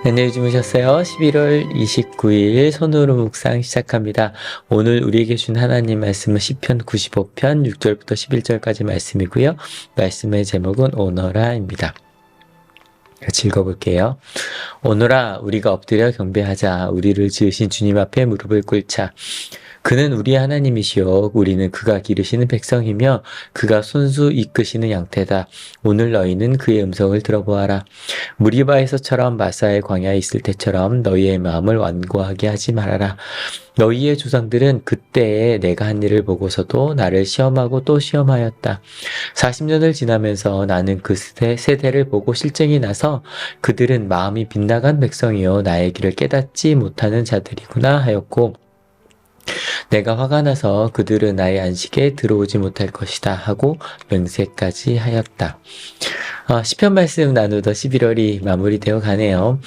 안녕히 주무셨어요? 11월 29일 손으로 묵상 시작합니다. 오늘 우리에게 준 하나님 말씀은 시편 95편 6절부터 11절까지 말씀이고요. 말씀의 제목은 오너라입니다. 같이 읽어볼게요. 오너라 우리가 엎드려 경배하자. 우리를 지으신 주님 앞에 무릎을 꿇자. 그는 우리 하나님이시요 우리는 그가 기르시는 백성이며 그가 손수 이끄시는 양태다. 오늘 너희는 그의 음성을 들어보아라. 무리바에서처럼 마사의 광야에 있을 때처럼 너희의 마음을 완고하게 하지 말아라. 너희의 조상들은 그때에 내가 한 일을 보고서도 나를 시험하고 또 시험하였다. 40년을 지나면서 나는 그 세대를 보고 실증이 나서 그들은 마음이 빗나간 백성이요 나의 길을 깨닫지 못하는 자들이구나 하였고, 내가 화가 나서 그들은 나의 안식에 들어오지 못할 것이다 하고 맹세까지 하였다. 시편 말씀 나누던 11월이 마무리되어 가네요.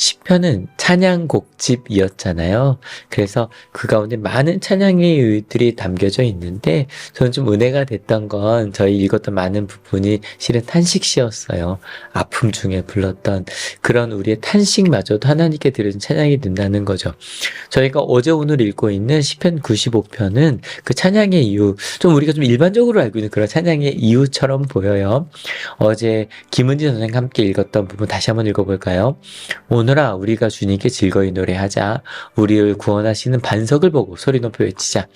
시편은 찬양곡집이었잖아요. 그래서 그 가운데 많은 찬양의 유희들이 담겨져 있는데 저는 좀 은혜가 됐던 건 저희 읽었던 많은 부분이 실은 탄식시였어요. 아픔 중에 불렀던 그런 우리의 탄식마저도 하나님께 드려진 찬양이 된다는 거죠. 저희가 어제 오늘 읽고 있는 시편 95편은 그 찬양의 이유, 좀 우리가 좀 일반적으로 알고 있는 그런 찬양의 이유처럼 보여요. 어제 김은지 선생님과 함께 읽었던 부분 다시 한번 읽어볼까요? 오늘아 우리가 주님께 즐거이 노래하자. 우리를 구원하시는 반석을 보고 소리 높여 외치자.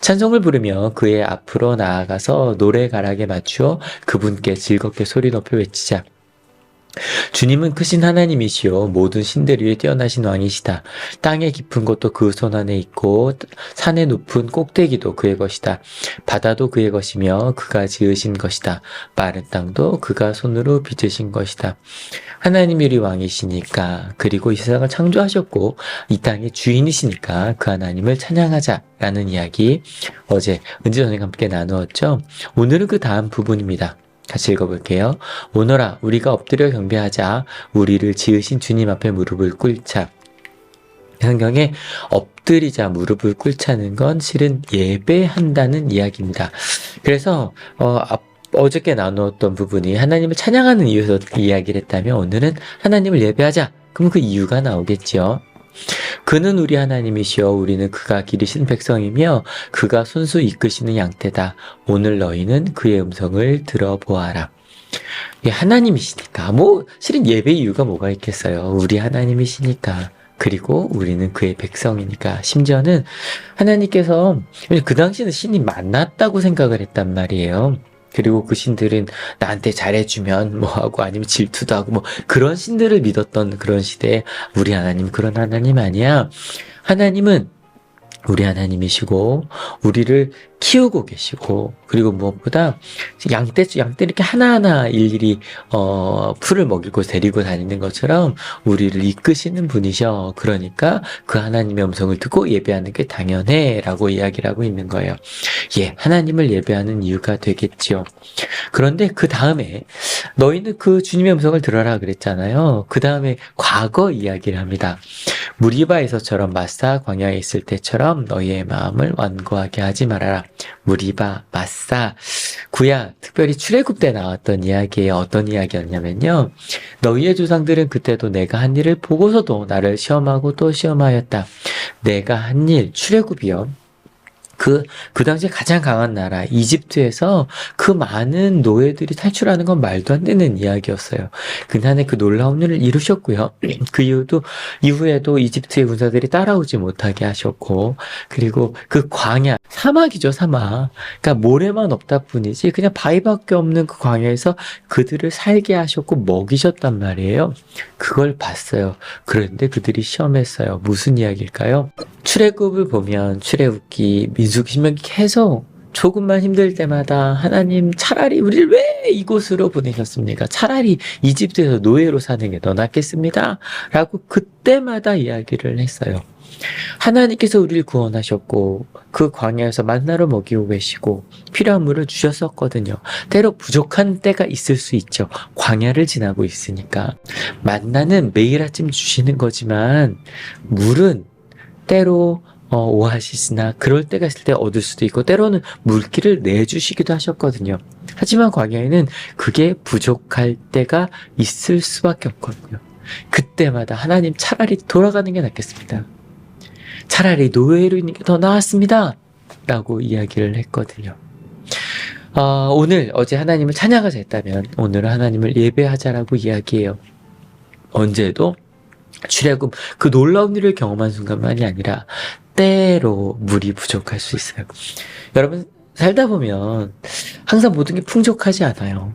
찬송을 부르며 그의 앞으로 나아가서 노래가락에 맞추어 그분께 즐겁게 소리 높여 외치자. 주님은 크신 하나님이시요 모든 신들 위에 뛰어나신 왕이시다. 땅의 깊은 곳도 그 손 안에 있고 산의 높은 꼭대기도 그의 것이다. 바다도 그의 것이며 그가 지으신 것이다. 마른 땅도 그가 손으로 빚으신 것이다. 하나님이 우리 왕이시니까, 그리고 이 세상을 창조하셨고 이 땅의 주인이시니까 그 하나님을 찬양하자라는 이야기 어제 은지 선생님과 함께 나누었죠. 오늘은 그 다음 부분입니다. 같이 읽어볼게요. 오너라 우리가 엎드려 경배하자. 우리를 지으신 주님 앞에 무릎을 꿇자. 성경에 엎드리자, 무릎을 꿇자는 건 실은 예배한다는 이야기입니다. 그래서 어저께 나누었던 부분이 하나님을 찬양하는 이유에서 이야기를 했다면 오늘은 하나님을 예배하자. 그럼 그 이유가 나오겠죠. 그는 우리 하나님이시여 우리는 그가 기르신 백성이며 그가 손수 이끄시는 양떼다. 오늘 너희는 그의 음성을 들어보아라. 하나님이시니까, 실은 예배 이유가 뭐가 있겠어요. 우리 하나님이시니까. 그리고 우리는 그의 백성이니까. 심지어는 하나님께서 그 당시에는 신이 만났다고 생각을 했단 말이에요. 그리고 그 신들은 나한테 잘해주면 뭐하고 아니면 질투도 하고 그런 신들을 믿었던 그런 시대에 우리 하나님 그런 하나님 아니야. 하나님은 우리 하나님이시고 우리를 키우고 계시고, 그리고 무엇보다 양떼 이렇게 하나하나 일일이 풀을 먹이고 데리고 다니는 것처럼 우리를 이끄시는 분이셔. 그러니까 그 하나님의 음성을 듣고 예배하는 게 당연해 라고 이야기를 하고 있는 거예요. 하나님을 예배하는 이유가 되겠지요. 그런데 그 다음에 너희는 그 주님의 음성을 들어라 그랬잖아요. 그 다음에 과거 이야기를 합니다. 무리바에서처럼 마사 광야에 있을 때처럼 너희의 마음을 완고하게 하지 말아라. 무리바, 마사, 구약, 특별히 출애굽 때 나왔던 이야기에 어떤 이야기였냐면요. 너희의 조상들은 그때도 내가 한 일을 보고서도 나를 시험하고 또 시험하였다. 내가 한 일, 출애굽이요. 그 당시에 가장 강한 나라 이집트에서 그 많은 노예들이 탈출하는 건 말도 안 되는 이야기였어요. 그날에 그 놀라운 일을 이루셨고요. 그 이후에도 이집트의 군사들이 따라오지 못하게 하셨고, 그리고 그 광야, 사막이죠, 사막. 그러니까 모래만 없다 뿐이지 그냥 바위밖에 없는 그 광야에서 그들을 살게 하셨고 먹이셨단 말이에요. 그걸 봤어요. 그런데 그들이 시험했어요. 무슨 이야기일까요? 출애굽을 보면 출애굽기, 민수기, 신명기 계속 조금만 힘들 때마다 하나님 차라리 우리를 왜 이곳으로 보내셨습니까? 차라리 이집트에서 노예로 사는 게 더 낫겠습니다. 라고 그때마다 이야기를 했어요. 하나님께서 우리를 구원하셨고 그 광야에서 만나로 먹이고 계시고 필요한 물을 주셨었거든요. 때로 부족한 때가 있을 수 있죠. 광야를 지나고 있으니까. 만나는 매일 아침 주시는 거지만 물은 때로 오아시스나 그럴 때가 있을 때 얻을 수도 있고 때로는 물길을 내주시기도 하셨거든요. 하지만 광야에는 그게 부족할 때가 있을 수밖에 없거든요. 그때마다 하나님 차라리 돌아가는 게 낫겠습니다. 차라리 노예로 있는 게 더 나았습니다. 라고 이야기를 했거든요. 오늘 어제 하나님을 찬양하자 했다면 오늘은 하나님을 예배하자라고 이야기해요. 언제도 출애굽 그 놀라운 일을 경험한 순간만이 아니라 때로 물이 부족할 수 있어요. 여러분 살다 보면 항상 모든 게 풍족하지 않아요.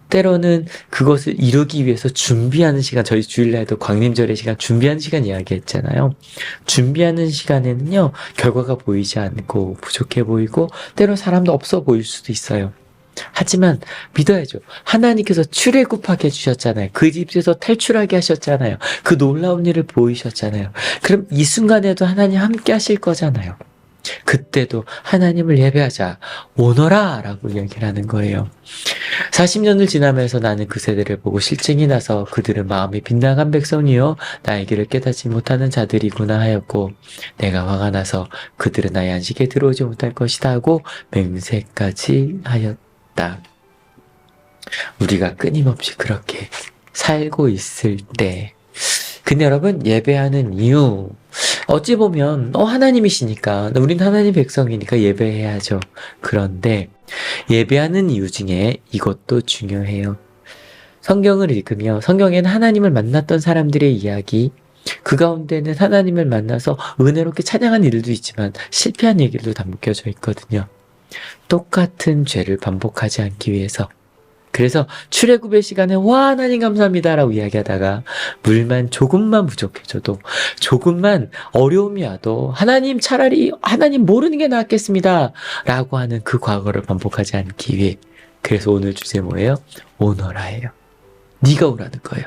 때로는 그것을 이루기 위해서 준비하는 시간, 저희 주일날에도 광림절의 시간, 준비하는 시간 이야기했잖아요. 준비하는 시간에는요, 결과가 보이지 않고 부족해 보이고, 때로 사람도 없어 보일 수도 있어요. 하지만 믿어야죠. 하나님께서 출애굽하게 해주셨잖아요. 그 집에서 탈출하게 하셨잖아요. 그 놀라운 일을 보이셨잖아요. 그럼 이 순간에도 하나님 함께 하실 거잖아요. 그때도 하나님을 예배하자, 오너라 라고 이야기를 하는 거예요. 40년을 지나면서 나는 그 세대를 보고 실증이 나서 그들은 마음이 빗나간 백성이요 나의 길을 깨닫지 못하는 자들이구나 하였고, 내가 화가 나서 그들은 나의 안식에 들어오지 못할 것이다 하고 맹세까지 하였다. 우리가 끊임없이 그렇게 살고 있을 때, 근데 여러분 예배하는 이유, 어찌 보면 하나님이시니까, 우린 하나님 백성이니까 예배해야죠. 그런데 예배하는 이유 중에 이것도 중요해요. 성경을 읽으며 성경에는 하나님을 만났던 사람들의 이야기, 그 가운데는 하나님을 만나서 은혜롭게 찬양한 일도 있지만 실패한 얘기도 담겨져 있거든요. 똑같은 죄를 반복하지 않기 위해서. 그래서 출애굽의 시간에 와 하나님 감사합니다 라고 이야기하다가 물만 조금만 부족해져도, 조금만 어려움이 와도 하나님 차라리 하나님 모르는 게 낫겠습니다 라고 하는 그 과거를 반복하지 않기 위해. 그래서 오늘 주제 뭐예요? 오너라예요. 네가 오라는 거예요.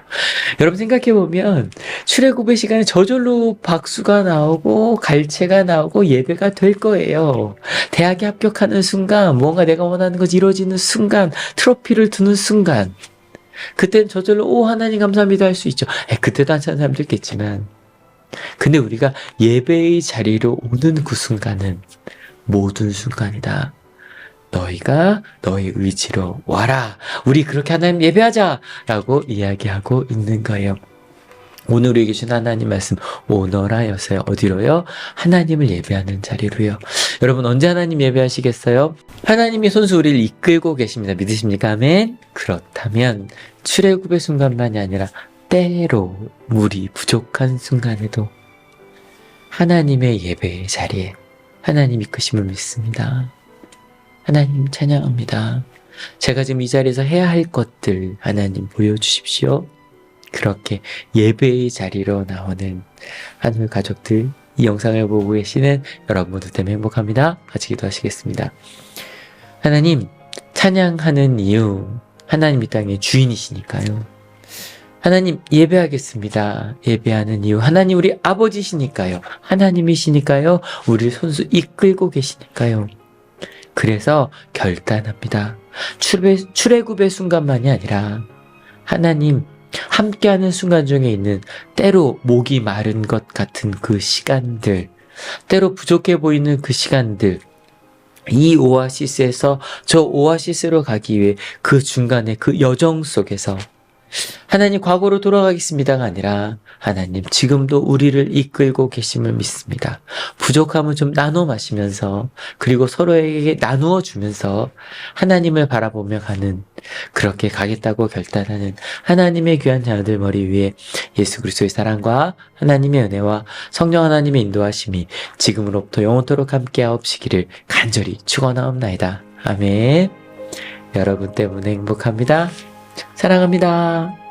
여러분 생각해보면 출애굽의 시간에 저절로 박수가 나오고 갈채가 나오고 예배가 될 거예요. 대학에 합격하는 순간, 무언가 내가 원하는 것이 이루어지는 순간, 트로피를 두는 순간, 그때는 저절로 오 하나님 감사합니다 할 수 있죠. 그때도 안 차는 사람도 있겠지만, 근데 우리가 예배의 자리로 오는 그 순간은 모든 순간이다. 너희가 너희 의지로 와라. 우리 그렇게 하나님 예배하자 라고 이야기하고 있는 거예요. 오늘 우리에게 주신 하나님 말씀 오너라였어요. 어디로요? 하나님을 예배하는 자리로요. 여러분 언제 하나님 예배하시겠어요? 하나님이 손수 우리를 이끌고 계십니다. 믿으십니까? 아멘. 그렇다면 출애굽의 순간만이 아니라 때로 물이 부족한 순간에도 하나님의 예배의 자리에 하나님 이끄심을 믿습니다. 하나님 찬양합니다. 제가 지금 이 자리에서 해야 할 것들 하나님 보여주십시오. 그렇게 예배의 자리로 나오는 하늘 가족들, 이 영상을 보고 계시는 여러분들 때문에 행복합니다. 같이 기도하시겠습니다. 하나님, 찬양하는 이유, 하나님 이 땅의 주인이시니까요. 하나님 예배하겠습니다. 예배하는 이유, 하나님 우리 아버지시니까요. 하나님이시니까요. 우리를 손수 이끌고 계시니까요. 그래서 결단합니다. 출애굽의 순간만이 아니라 하나님 함께하는 순간 중에 있는 때로 목이 마른 것 같은 그 시간들, 때로 부족해 보이는 그 시간들, 이 오아시스에서 저 오아시스로 가기 위해 그 중간에 그 여정 속에서 하나님 과거로 돌아가겠습니다가 아니라 하나님 지금도 우리를 이끌고 계심을 믿습니다. 부족함을 좀 나눠 마시면서, 그리고 서로에게 나누어 주면서 하나님을 바라보며 가는, 그렇게 가겠다고 결단하는 하나님의 귀한 자녀들 머리 위에 예수 그리스도의 사랑과 하나님의 은혜와 성령 하나님의 인도하심이 지금으로부터 영원토록 함께하옵시기를 간절히 축원하옵나이다. 아멘. 여러분 때문에 행복합니다. 사랑합니다.